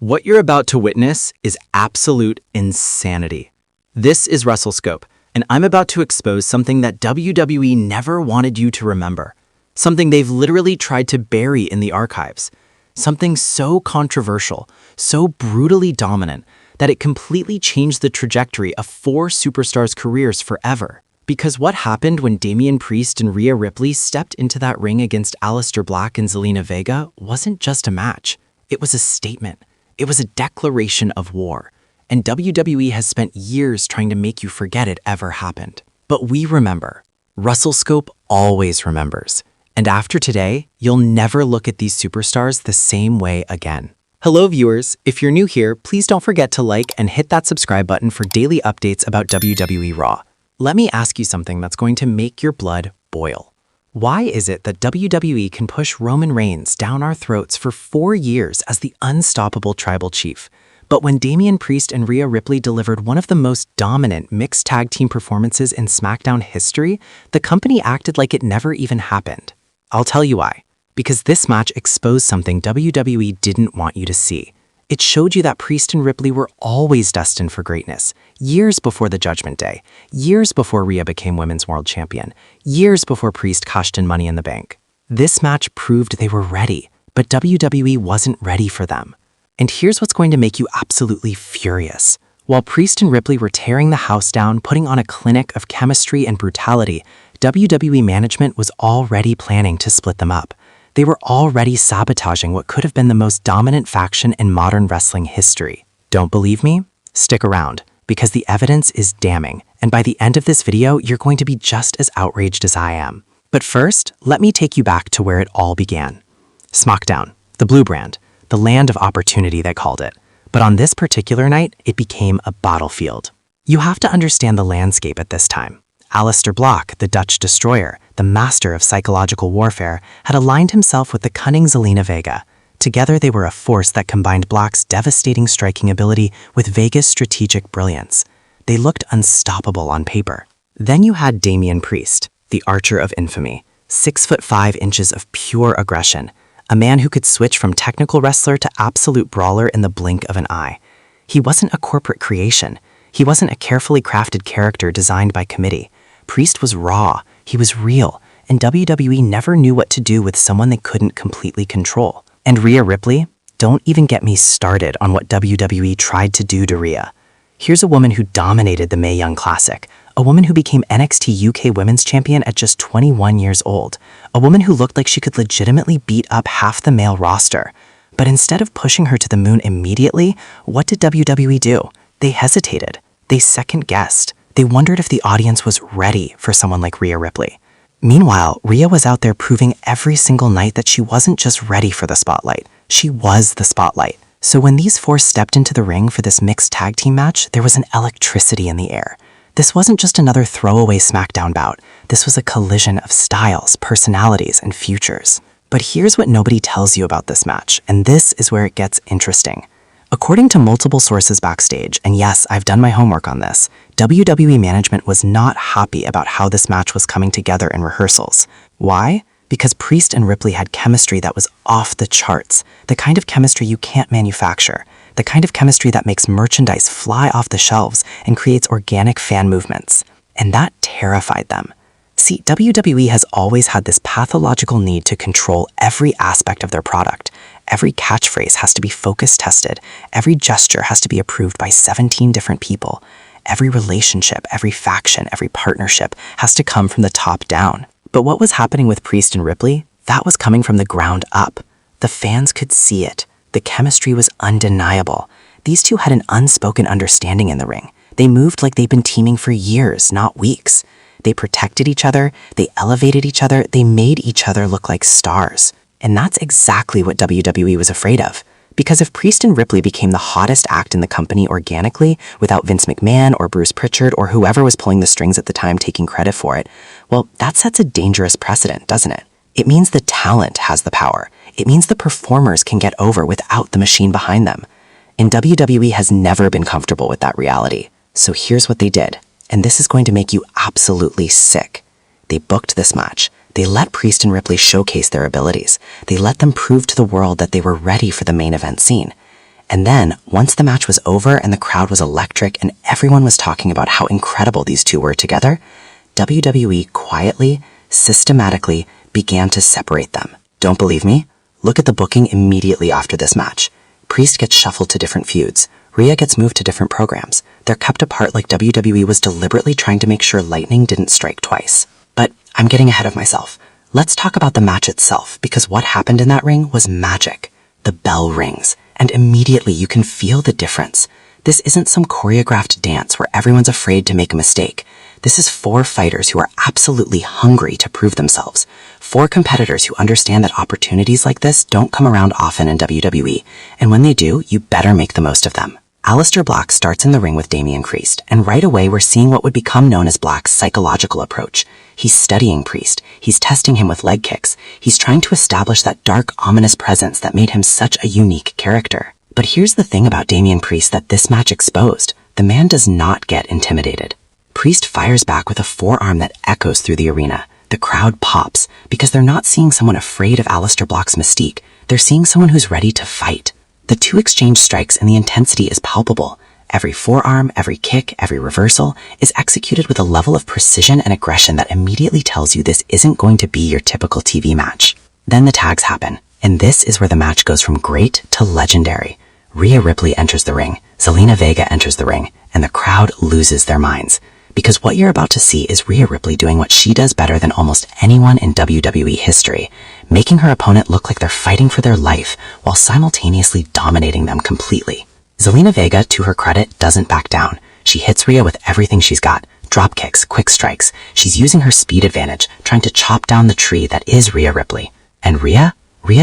What you're about to witness is absolute insanity. This is WrestleScope, and I'm about to expose something that WWE never wanted you to remember. Something they've literally tried to bury in the archives. Something so controversial, so brutally dominant, that it completely changed the trajectory of 4 superstars' careers forever. Because what happened when Damian Priest and Rhea Ripley stepped into that ring against Aleister Black and Zelina Vega wasn't just a match. It was a statement. It was a declaration of war. And WWE has spent years trying to make you forget it ever happened. But we remember. WrestleScope always remembers. And after today, you'll never look at these superstars the same way again. Hello viewers, if you're new here, please don't forget to like and hit that subscribe button for daily updates about WWE Raw. Let me ask you something that's going to make your blood boil. Why is it that WWE can push Roman Reigns down our throats for 4 years as the unstoppable tribal chief, but when Damian Priest and Rhea Ripley delivered one of the most dominant mixed tag team performances in SmackDown history, the company acted like it never even happened? I'll tell you why. Because this match exposed something WWE didn't want you to see. It showed you that Priest and Ripley were always destined for greatness, years before the Judgment Day, years before Rhea became Women's World Champion, years before Priest cashed in Money in the Bank. This match proved they were ready, but WWE wasn't ready for them. And here's what's going to make you absolutely furious. While Priest and Ripley were tearing the house down, putting on a clinic of chemistry and brutality, WWE management was already planning to split them up. They were already sabotaging what could have been the most dominant faction in modern wrestling history. Don't believe me? Stick around, because the evidence is damning, and by the end of this video, you're going to be just as outraged as I am. But first, let me take you back to where it all began. SmackDown, the blue brand, the land of opportunity they called it. But on this particular night, it became a battlefield. You have to understand the landscape at this time. Aleister Black, the Dutch destroyer, the master of psychological warfare, had aligned himself with the cunning Zelina Vega. Together they were a force that combined Black's devastating striking ability with Vega's strategic brilliance. They looked unstoppable on paper. Then you had Damian Priest, the archer of infamy, 6'5" of pure aggression, a man who could switch from technical wrestler to absolute brawler in the blink of an eye. He wasn't a corporate creation. He wasn't a carefully crafted character designed by committee. Priest was raw, he was real, and WWE never knew what to do with someone they couldn't completely control. And Rhea Ripley? Don't even get me started on what WWE tried to do to Rhea. Here's a woman who dominated the Mae Young Classic, a woman who became NXT UK Women's Champion at just 21 years old, a woman who looked like she could legitimately beat up half the male roster. But instead of pushing her to the moon immediately, what did WWE do? They hesitated. They second-guessed. They wondered if the audience was ready for someone like Rhea Ripley. Meanwhile, Rhea was out there proving every single night that she wasn't just ready for the spotlight. She was the spotlight. So when these 4 stepped into the ring for this mixed tag team match, there was an electricity in the air. This wasn't just another throwaway SmackDown bout. This was a collision of styles, personalities, and futures. But here's what nobody tells you about this match, and this is where it gets interesting. According to multiple sources backstage, and yes, I've done my homework on this, WWE management was not happy about how this match was coming together in rehearsals. Why? Because Priest and Ripley had chemistry that was off the charts, the kind of chemistry you can't manufacture, the kind of chemistry that makes merchandise fly off the shelves and creates organic fan movements. And that terrified them. See, WWE has always had this pathological need to control every aspect of their product. Every catchphrase has to be focus tested. Every gesture has to be approved by 17 different people. Every relationship, every faction, every partnership has to come from the top down. But what was happening with Priest and Ripley? That was coming from the ground up. The fans could see it. The chemistry was undeniable. These two had an unspoken understanding in the ring. They moved like they'd been teaming for years, not weeks. They protected each other, they elevated each other, they made each other look like stars. And that's exactly what WWE was afraid of. Because if Priest and Ripley became the hottest act in the company organically, without Vince McMahon or Bruce Pritchard or whoever was pulling the strings at the time taking credit for it, well, that sets a dangerous precedent, doesn't it? It means the talent has the power. It means the performers can get over without the machine behind them. And WWE has never been comfortable with that reality. So here's what they did. And this is going to make you absolutely sick. They booked this match. They let Priest and Ripley showcase their abilities. They let them prove to the world that they were ready for the main event scene. And then, once the match was over and the crowd was electric and everyone was talking about how incredible these two were together, WWE quietly, systematically began to separate them. Don't believe me? Look at the booking immediately after this match. Priest gets shuffled to different feuds. Rhea gets moved to different programs. They're kept apart like WWE was deliberately trying to make sure lightning didn't strike twice. But I'm getting ahead of myself. Let's talk about the match itself, because what happened in that ring was magic. The bell rings, and immediately you can feel the difference. This isn't some choreographed dance where everyone's afraid to make a mistake. This is 4 fighters who are absolutely hungry to prove themselves. 4 competitors who understand that opportunities like this don't come around often in WWE, and when they do, you better make the most of them. Aleister Black starts in the ring with Damian Priest, and right away we're seeing what would become known as Black's psychological approach. He's studying Priest, he's testing him with leg kicks, he's trying to establish that dark, ominous presence that made him such a unique character. But here's the thing about Damian Priest that this match exposed. The man does not get intimidated. Priest fires back with a forearm that echoes through the arena. The crowd pops, because they're not seeing someone afraid of Aleister Black's mystique, they're seeing someone who's ready to fight. The two exchange strikes and the intensity is palpable. Every forearm, every kick, every reversal is executed with a level of precision and aggression that immediately tells you this isn't going to be your typical TV match. Then the tags happen, and this is where the match goes from great to legendary. Rhea Ripley enters the ring, Zelina Vega enters the ring, and the crowd loses their minds. Because what you're about to see is Rhea Ripley doing what she does better than almost anyone in WWE history, making her opponent look like they're fighting for their life while simultaneously dominating them completely. Zelina Vega, to her credit, doesn't back down. She hits Rhea with everything she's got. Drop kicks, quick strikes. She's using her speed advantage, trying to chop down the tree that is Rhea Ripley. And Rhea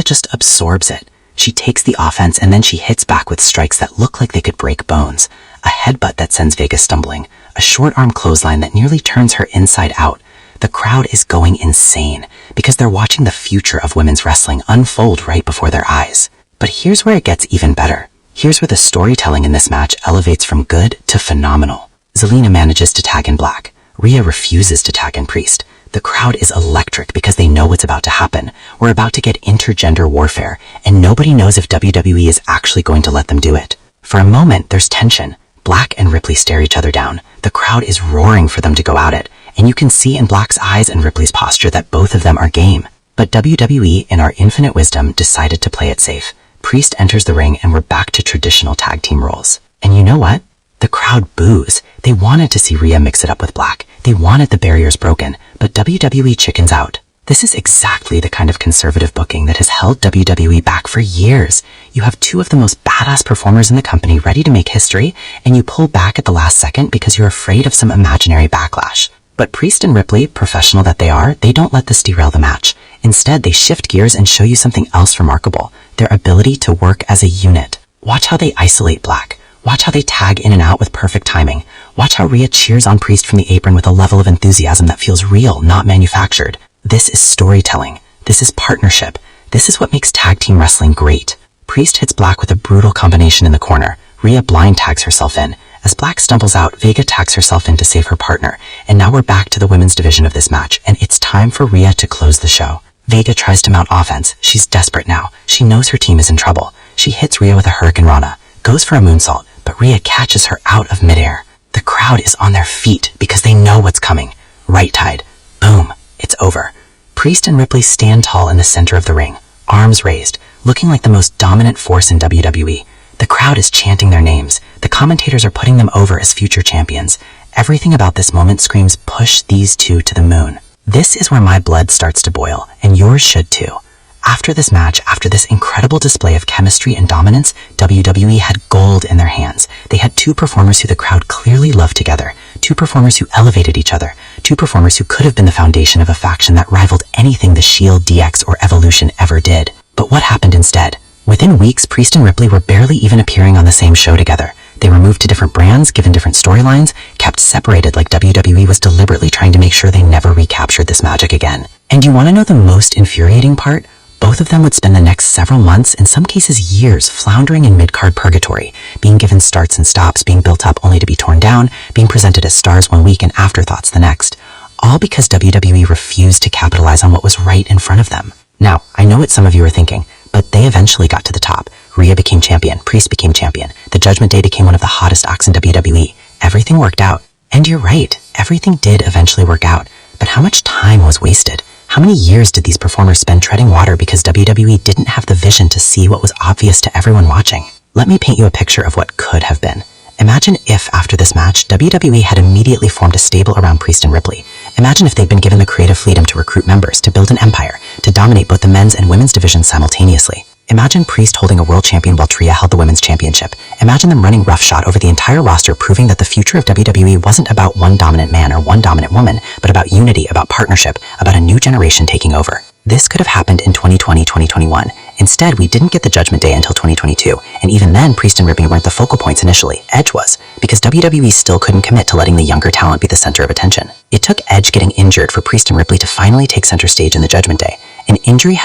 just absorbs it. She takes the offense and then she hits back with strikes that look like they could break bones. A headbutt that sends Vega stumbling. A short arm clothesline that nearly turns her inside out. The crowd is going insane because they're watching the future of women's wrestling unfold right before their eyes. But here's where it gets even better. Here's where the storytelling in this match elevates from good to phenomenal. Zelina manages to tag in Black. Rhea refuses to tag in Priest. The crowd is electric because they know what's about to happen. We're about to get intergender warfare, and nobody knows if WWE is actually going to let them do it. For a moment, there's tension. Black and Ripley stare each other down. The crowd is roaring for them to go at it, and you can see in Black's eyes and Ripley's posture that both of them are game. But WWE, in our infinite wisdom, decided to play it safe. Priest enters the ring and we're back to traditional tag team roles. And you know what? The crowd boos. They wanted to see Rhea mix it up with Black. They wanted the barriers broken, but WWE chickens out. This is exactly the kind of conservative booking that has held WWE back for years. You have two of the most badass performers in the company ready to make history, and you pull back at the last second because you're afraid of some imaginary backlash. But Priest and Ripley, professional that they are, they don't let this derail the match. Instead, they shift gears and show you something else remarkable, their ability to work as a unit. Watch how they isolate Black. Watch how they tag in and out with perfect timing. Watch how Rhea cheers on Priest from the apron with a level of enthusiasm that feels real, not manufactured. This is storytelling. This is partnership. This is what makes tag team wrestling great. Priest hits Black with a brutal combination in the corner. Rhea blind tags herself in. As Black stumbles out, Vega tags herself in to save her partner. And now we're back to the women's division of this match, and it's time for Rhea to close the show. Vega tries to mount offense. She's desperate now. She knows her team is in trouble. She hits Rhea with a Hurricane Rana, goes for a moonsault, but Rhea catches her out of midair. The crowd is on their feet because they know what's coming. Right tide. Boom. It's over. Priest and Ripley stand tall in the center of the ring, arms raised, looking like the most dominant force in WWE. The crowd is chanting their names. The commentators are putting them over as future champions. Everything about this moment screams, push these two to the moon. This is where my blood starts to boil, and yours should too. After this match, after this incredible display of chemistry and dominance, WWE had gold in their hands. They had two performers who the crowd clearly loved together, two performers who elevated each other, two performers who could have been the foundation of a faction that rivaled anything the Shield, DX, or Evolution ever did. But what happened instead? Within weeks, Priest and Ripley were barely even appearing on the same show together. They were moved to different brands, given different storylines, kept separated like WWE was deliberately trying to make sure they never recaptured this magic again. And you want to know the most infuriating part? Both of them would spend the next several months, in some cases years, floundering in mid-card purgatory, being given starts and stops, being built up only to be torn down, being presented as stars one week and afterthoughts the next. All because WWE refused to capitalize on what was right in front of them. Now, I know what some of you are thinking, but they eventually got to the top. Rhea became champion, Priest became champion, the Judgment Day became one of the hottest acts in WWE. Everything worked out. And you're right, everything did eventually work out. But how much time was wasted? How many years did these performers spend treading water because WWE didn't have the vision to see what was obvious to everyone watching? Let me paint you a picture of what could have been. Imagine if, after this match, WWE had immediately formed a stable around Priest and Ripley. Imagine if they'd been given the creative freedom to recruit members, to build an empire, to dominate both the men's and women's divisions simultaneously. Imagine Priest holding a world champion while Rhea held the women's championship. Imagine them running roughshod over the entire roster, proving that the future of WWE wasn't about one dominant man or one dominant woman, but about unity, about partnership, about a new generation taking over. This could have happened in 2020-2021. Instead, we didn't get the Judgment Day until 2022, and even then, Priest and Ripley weren't the focal points initially. Edge was, because WWE still couldn't commit to letting the younger talent be the center of attention. It took Edge getting injured for Priest and Ripley to finally take center stage in the Judgment Day. An injury